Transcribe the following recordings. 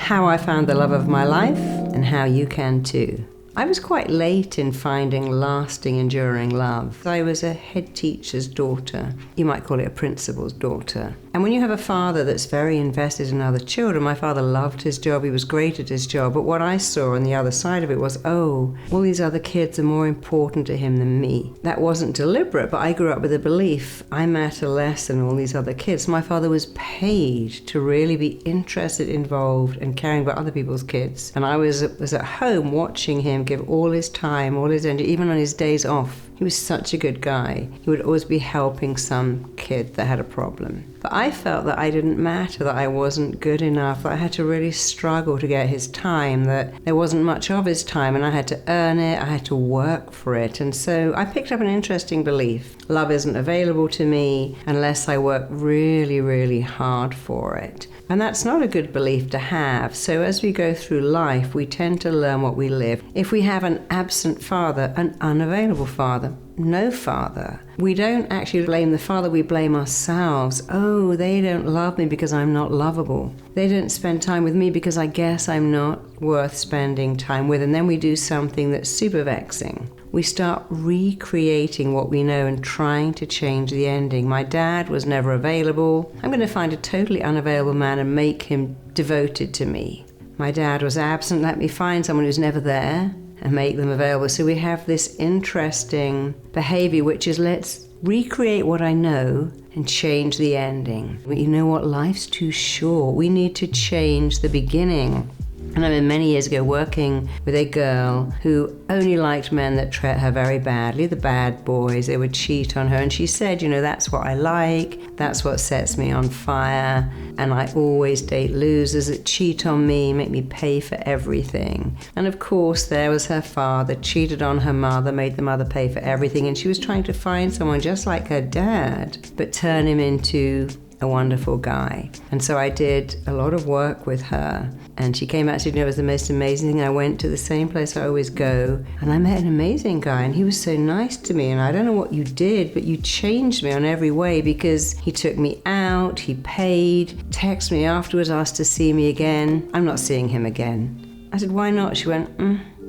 how I found the love of my life, and how you can too. I was quite late in finding lasting, enduring love. I was a head teacher's daughter. You might call it a principal's daughter. And when you have a father that's very invested in other children, my father loved his job, he was great at his job, but what I saw on the other side of it was, oh, all these other kids are more important to him than me. That wasn't deliberate, but I grew up with a belief I matter less than all these other kids. My father was paid to really be interested, involved, and caring about other people's kids. And I was at home watching him give all his time, all his energy, even on his days off. He was such a good guy. He would always be helping some kid that had a problem. But I felt that I didn't matter, that I wasn't good enough, that I had to really struggle to get his time, that there wasn't much of his time, and I had to earn it, I had to work for it. And so I picked up an interesting belief. Love isn't available to me unless I work really, really hard for it. And that's not a good belief to have. So as we go through life, we tend to learn what we live. If we have an absent father, an unavailable father, no father, we don't actually blame the father, we blame ourselves. Oh, they don't love me because I'm not lovable. They don't spend time with me because I guess I'm not worth spending time with. And then we do something that's super vexing. We start recreating what we know and trying to change the ending. My dad was never available. I'm going to find a totally unavailable man and make him devoted to me. My dad was absent. Let me find someone who's never there and make them available. So we have this interesting behavior, which is let's recreate what I know and change the ending. But you know what? Life's too short. We need to change the beginning. And I remember many years ago working with a girl who only liked men that treat her very badly, the bad boys. They would cheat on her. And she said, you know, that's what I like. That's what sets me on fire. And I always date losers that cheat on me, make me pay for everything. And of course, there was her father, cheated on her mother, made the mother pay for everything. And she was trying to find someone just like her dad, but turn him into a wonderful guy. And so I did a lot of work with her, and she came out and said, you know, it was the most amazing thing. I went to the same place I always go, and I met an amazing guy, and he was so nice to me, and I don't know what you did, but you changed me on every way, because he took me out, he paid, texted me afterwards, asked to see me again. I'm not seeing him again. I said, why not? She went,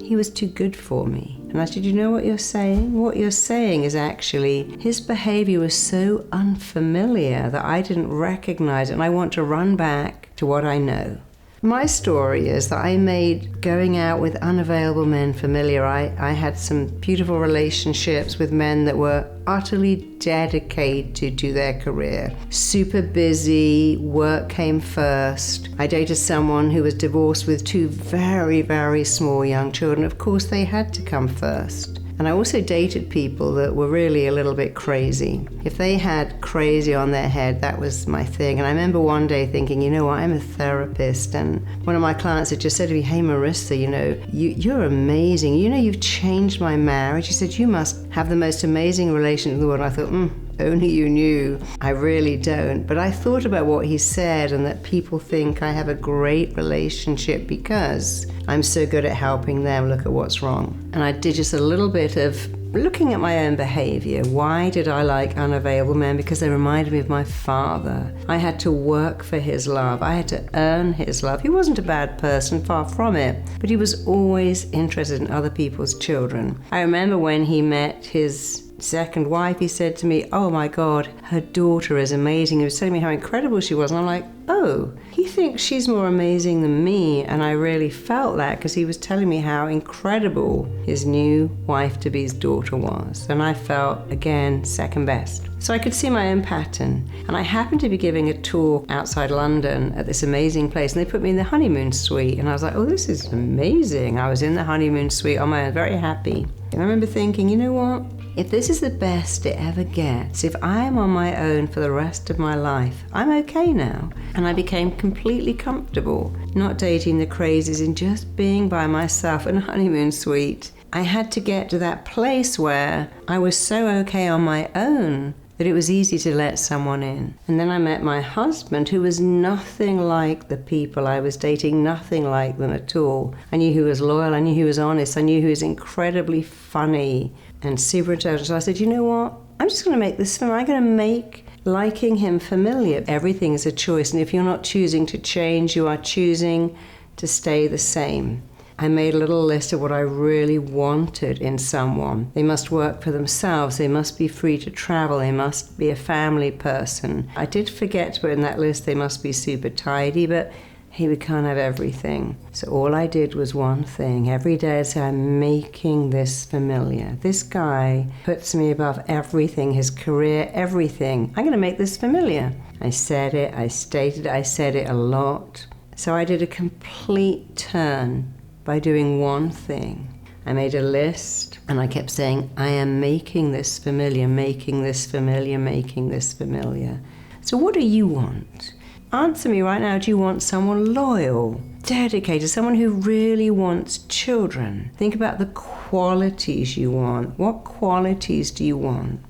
he was too good for me. And I said, you know what you're saying? What you're saying is actually his behavior was so unfamiliar that I didn't recognize it, and I want to run back to what I know. My story is that I made going out with unavailable men familiar. I had some beautiful relationships with men that were utterly dedicated to their career. Super busy, work came first. I dated someone who was divorced with 2 very, very small young children. Of course, they had to come first. And I also dated people that were really a little bit crazy. If they had crazy on their head, that was my thing. And I remember one day thinking, you know what, I'm a therapist. And one of my clients had just said to me, hey, Marisa, you know, you're amazing. You know, you've changed my marriage. He said, you must have the most amazing relationship in the world. I thought, only you knew. I really don't. But I thought about what he said, and that people think I have a great relationship because I'm so good at helping them. Look at what's wrong. And I did just a little bit of looking at my own behavior. Why did I like unavailable men? Because they reminded me of my father. I had to work for his love. I had to earn his love. He wasn't a bad person, far from it, but he was always interested in other people's children. I remember when he met his second wife, he said to me, oh my God, her daughter is amazing. He was telling me how incredible she was, and I'm like, oh, he thinks she's more amazing than me. And I really felt that, because he was telling me how incredible his new wife-to-be's daughter was. And I felt, again, second best. So I could see my own pattern. And I happened to be giving a talk outside London at this amazing place, and they put me in the honeymoon suite. And I was like, oh, this is amazing. I was in the honeymoon suite on my own, very happy. And I remember thinking, you know what? If this is the best it ever gets, if I'm on my own for the rest of my life, I'm okay now. And I became completely comfortable, not dating the crazies and just being by myself in a honeymoon suite. I had to get to that place where I was so okay on my own that it was easy to let someone in. And then I met my husband, who was nothing like the people I was dating, nothing like them at all. I knew he was loyal, I knew he was honest, I knew he was incredibly funny and super intelligent. So I said, you know what? I'm just going to make this film. I'm going to make liking him familiar. Everything is a choice, and if you're not choosing to change, you are choosing to stay the same. I made a little list of what I really wanted in someone. They must work for themselves. They must be free to travel. They must be a family person. I did forget to put in that list they must be super tidy, but hey, we can't have everything. So all I did was one thing. Every day I'd say, I'm making this familiar. This guy puts me above everything, his career, everything. I'm going to make this familiar. I said it, I stated it, I said it a lot. So I did a complete turn by doing one thing. I made a list and I kept saying, I am making this familiar, making this familiar, making this familiar. So what do you want? Answer me right now. Do you want someone loyal, dedicated, someone who really wants children? Think about the qualities you want. What qualities do you want?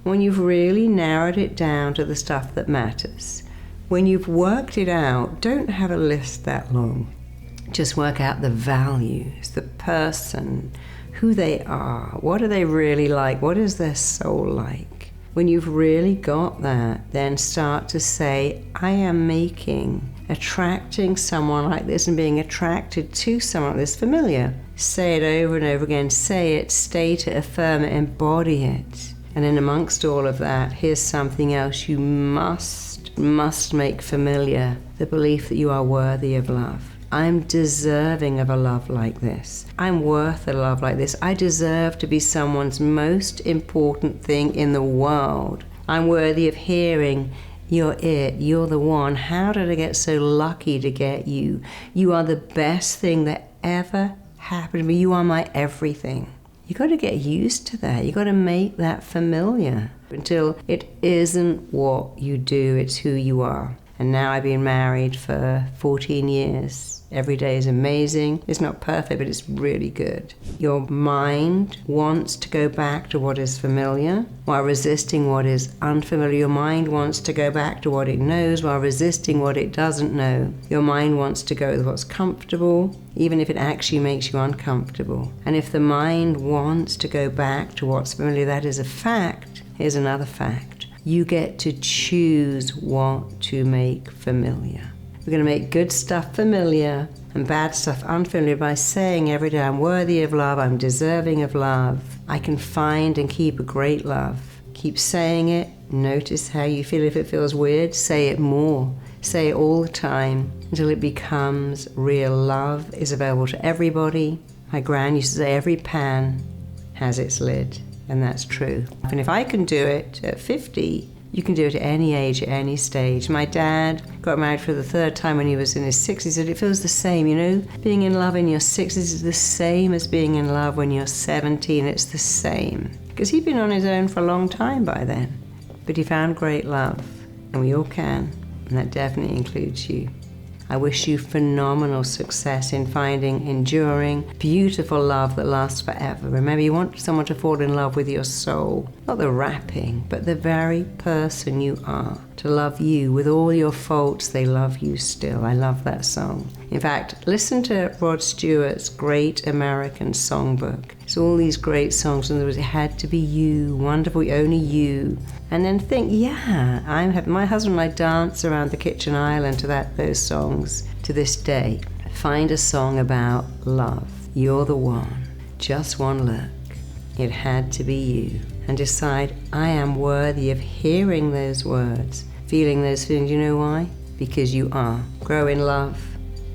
When you've really narrowed it down to the stuff that matters, when you've worked it out, don't have a list that long. Just work out the values, the person, who they are, what are they really like, what is their soul like. When you've really got that, then start to say, I am attracting someone like this and being attracted to someone like this familiar. Say it over and over again, say it, state it, affirm it, embody it. And then amongst all of that, here's something else you must make familiar, the belief that you are worthy of love. I'm deserving of a love like this. I'm worth a love like this. I deserve to be someone's most important thing in the world. I'm worthy of hearing, you're it, you're the one. How did I get so lucky to get you? You are the best thing that ever happened to me. You are my everything. You got to get used to that. You got to make that familiar until it isn't what you do, it's who you are. And now I've been married for 14 years. Every day is amazing. It's not perfect, but it's really good. Your mind wants to go back to what is familiar while resisting what is unfamiliar. Your mind wants to go back to what it knows while resisting what it doesn't know. Your mind wants to go with what's comfortable, even if it actually makes you uncomfortable. And if the mind wants to go back to what's familiar, that is a fact. Here's another fact. You get to choose what to make familiar. We're going to make good stuff familiar and bad stuff unfamiliar by saying every day, I'm worthy of love, I'm deserving of love. I can find and keep a great love. Keep saying it. Notice how you feel. If it feels weird, say it more. Say it all the time until it becomes real. Love is available to everybody. My gran used to say every pan has its lid. And that's true. And if I can do it at 50, you can do it at any age, at any stage. My dad got married for the third time when he was in his 60s. He said it feels the same, you know? Being in love in your 60s is the same as being in love when you're 17. It's the same. Because he'd been on his own for a long time by then. But he found great love. And we all can. And that definitely includes you. I wish you phenomenal success in finding enduring, beautiful love that lasts forever. Remember, you want someone to fall in love with your soul, not the wrapping, but the very person you are. To love you with all your faults, they love you still. I love that song. In fact, listen to Rod Stewart's Great American Songbook. It's all these great songs, and there was It Had to Be You, Wonderful, Only You. And then think, yeah, my husband and I dance around the kitchen island to those songs to this day. Find a song about love. You're the one. Just one look. It had to be you. And decide, I am worthy of hearing those words, feeling those feelings. You know why? Because you are. Grow in love.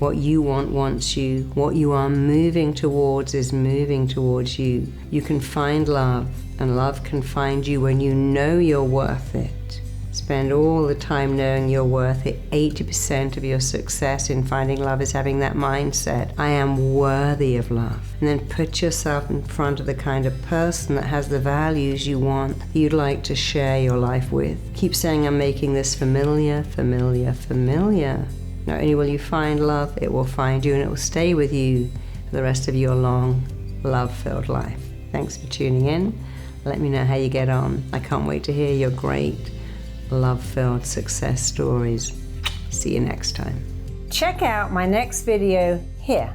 What you want wants you. What you are moving towards is moving towards you. You can find love, and love can find you when you know you're worth it. Spend all the time knowing you're worth it. 80% of your success in finding love is having that mindset. I am worthy of love. And then put yourself in front of the kind of person that has the values you want, that you'd like to share your life with. Keep saying, I'm making this familiar, familiar, familiar. Not only will you find love, it will find you, and it will stay with you for the rest of your long, love-filled life. Thanks for tuning in. Let me know how you get on. I can't wait to hear your great, love-filled success stories. See you next time. Check out my next video here.